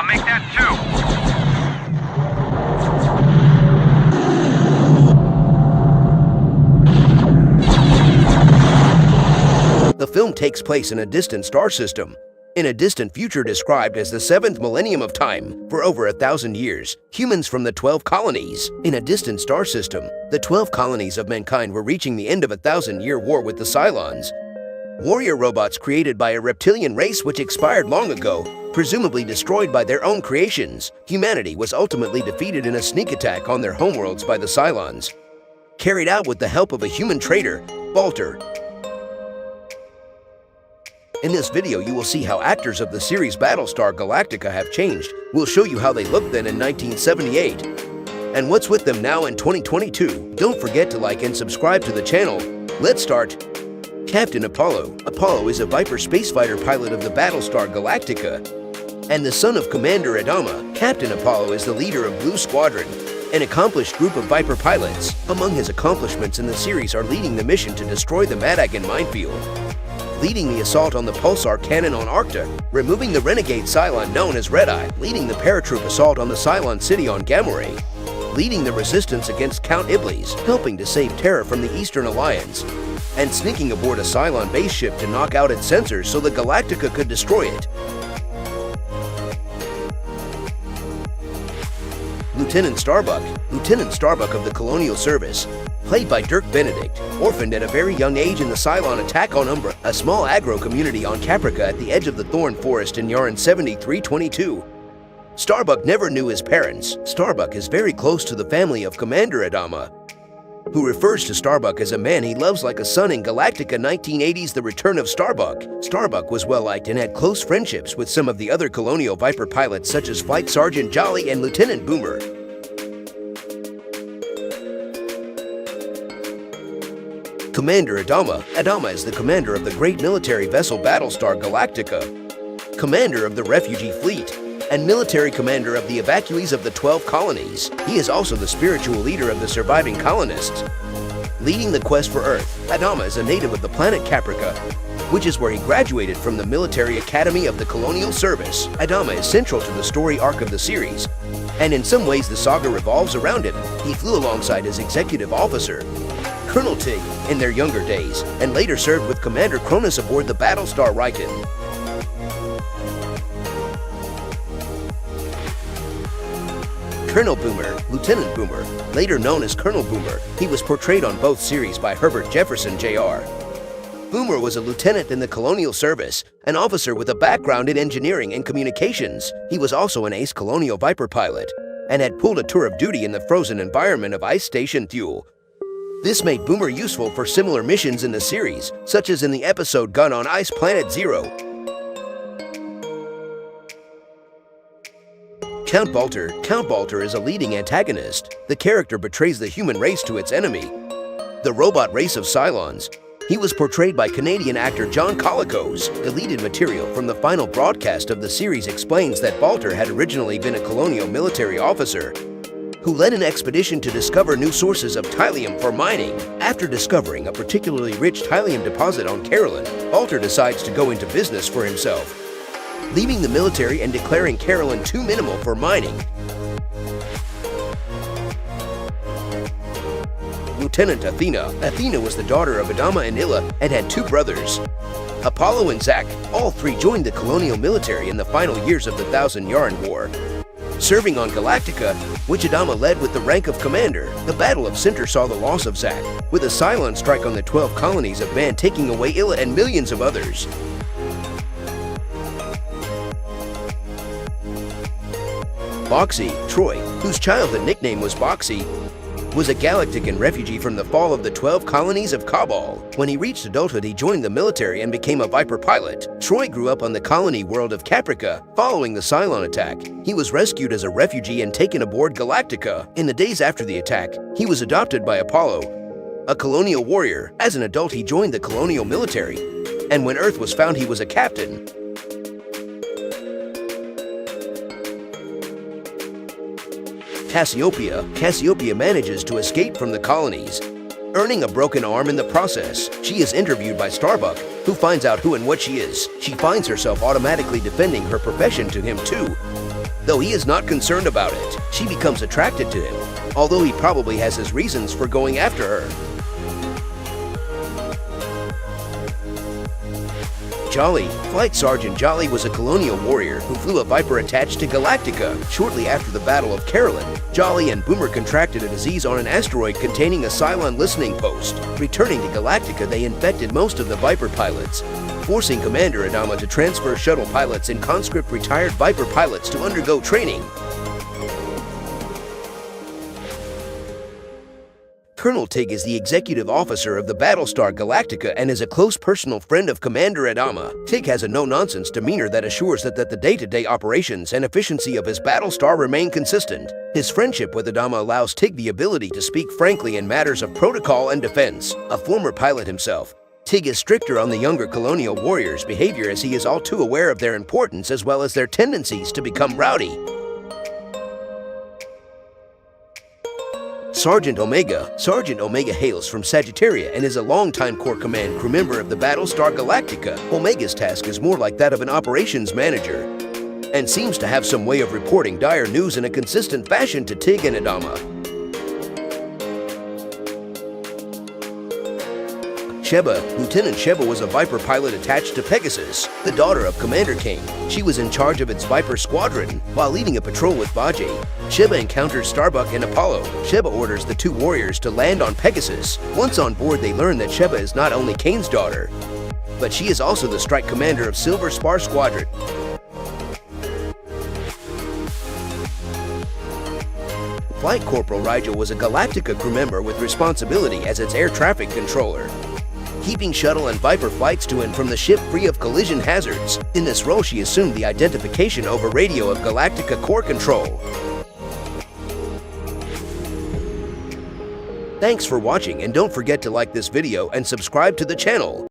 Adama, make that 2. The film takes place in a distant star system, in a distant future described as the 7th millennium of time. For over 1,000 years, humans from the 12 colonies. In a distant star system, the 12 colonies of mankind were reaching the end of a 1,000-year war with the Cylons. Warrior robots created by a reptilian race which expired long ago, presumably destroyed by their own creations. Humanity was ultimately defeated in a sneak attack on their homeworlds by the Cylons, carried out with the help of a human traitor, Baltar. In this video, you will see how actors of the series Battlestar Galactica have changed. We'll show you how they looked then in 1978 and what's with them now in 2022. Don't forget to like and subscribe to the channel. Let's start. Captain Apollo. Apollo is a Viper spacefighter pilot of the Battlestar Galactica and the son of Commander Adama. Captain Apollo is the leader of Blue Squadron, an accomplished group of Viper pilots. Among his accomplishments in the series are leading the mission to destroy the Madagan minefield, leading the assault on the Pulsar cannon on Arcta, removing the renegade Cylon known as Red Eye, leading the paratroop assault on the Cylon city on Gamma Ray, leading the resistance against Count Iblis, helping to save Terra from the Eastern Alliance, and sneaking aboard a Cylon base ship to knock out its sensors so the Galactica could destroy it. Lieutenant Starbuck. Lieutenant Starbuck of the Colonial Service, played by Dirk Benedict, orphaned at a very young age in the Cylon attack on Umbra, a small agro community on Caprica at the edge of the Thorn Forest in Yarn 7322. Starbuck never knew his parents. Starbuck is very close to the family of Commander Adama, who refers to Starbuck as a man he loves like a son in Galactica 1980's The Return of Starbuck. Starbuck was well-liked and had close friendships with some of the other Colonial Viper pilots such as Flight Sergeant Jolly and Lieutenant Boomer. Commander Adama. Adama is the commander of the great military vessel Battlestar Galactica, commander of the refugee fleet, and military commander of the evacuees of the 12 colonies. He is also the spiritual leader of the surviving colonists, leading the quest for Earth. Adama is a native of the planet Caprica, which is where he graduated from the military academy of the Colonial Service. Adama is central to the story arc of the series, and in some ways the saga revolves around him. He flew alongside his executive officer, Colonel Tig, in their younger days, and later served with Commander Cronus aboard the Battlestar Riken. Colonel Boomer. Lieutenant Boomer, later known as Colonel Boomer, he was portrayed on both series by Herbert Jefferson Jr. Boomer was a lieutenant in the Colonial Service, an officer with a background in engineering and communications. He was also an ace Colonial Viper pilot and had pulled a tour of duty in the frozen environment of Ice Station Thule. This made Boomer useful for similar missions in the series, such as in the episode Gun on Ice Planet Zero. Count Baltar. Count Baltar is a leading antagonist. The character betrays the human race to its enemy, the robot race of Cylons. He was portrayed by Canadian actor John Colicos. Deleted material from the final broadcast of the series explains that Baltar had originally been a colonial military officer who led an expedition to discover new sources of Tylium for mining. After discovering a particularly rich Tylium deposit on Carolyn, Baltar decides to go into business for himself, leaving the military and declaring Carolyn too minimal for mining. Lieutenant Athena. Athena was the daughter of Adama and Illa and had 2 brothers, Apollo and Zach. All 3 joined the colonial military in the final years of the Thousand Yarn War, serving on Galactica, which Adama led with the rank of commander. The Battle of Center saw the loss of Zach, with a Cylon strike on the 12 colonies of Man taking away Illa and millions of others. Boxy. Troy, whose childhood nickname was Boxy, was a Galactican refugee from the fall of the 12 colonies of Cabal. When he reached adulthood, he joined the military and became a Viper pilot. Troy grew up on the colony world of Caprica following the Cylon attack. He was rescued as a refugee and taken aboard Galactica. In the days after the attack, he was adopted by Apollo, a colonial warrior. As an adult, he joined the colonial military, and when Earth was found, he was a captain. Cassiopeia. Cassiopeia manages to escape from the colonies, earning a broken arm in the process. She is interviewed by Starbuck, who finds out who and what she is. She finds herself automatically defending her profession to him too. Though he is not concerned about it, she becomes attracted to him, although he probably has his reasons for going after her. Jolly. Flight Sergeant Jolly was a colonial warrior who flew a Viper attached to Galactica. Shortly after the Battle of Carolyn, Jolly and Boomer contracted a disease on an asteroid containing a Cylon listening post. Returning to Galactica, they infected most of the Viper pilots, forcing Commander Adama to transfer shuttle pilots and conscript retired Viper pilots to undergo training. Colonel Tig is the executive officer of the Battlestar Galactica and is a close personal friend of Commander Adama. Tig has a no-nonsense demeanor that assures that the day-to-day operations and efficiency of his Battlestar remain consistent. His friendship with Adama allows Tig the ability to speak frankly in matters of protocol and defense. A former pilot himself, Tig is stricter on the younger colonial warriors' behavior as he is all too aware of their importance as well as their tendencies to become rowdy. Sergeant Omega. Sergeant Omega hails from Sagittaria and is a longtime Corps Command crew member of the Battlestar Galactica. Omega's task is more like that of an operations manager and seems to have some way of reporting dire news in a consistent fashion to Tig and Adama. Sheba. Lieutenant Sheba was a Viper pilot attached to Pegasus, the daughter of Commander King. She was in charge of its Viper squadron. While leading a patrol with Baji, Sheba encounters Starbuck and Apollo. Sheba orders the two warriors to land on Pegasus. Once on board, they learn that Sheba is not only Kane's daughter, but she is also the strike commander of Silver Spar Squadron. Flight Corporal Rigel was a Galactica crew member with responsibility as its air traffic controller, keeping shuttle and Viper flights to and from the ship free of collision hazards. In this role, she assumed the identification over radio of Galactica Core Control. Thanks for watching, and don't forget to like this video and subscribe to the channel.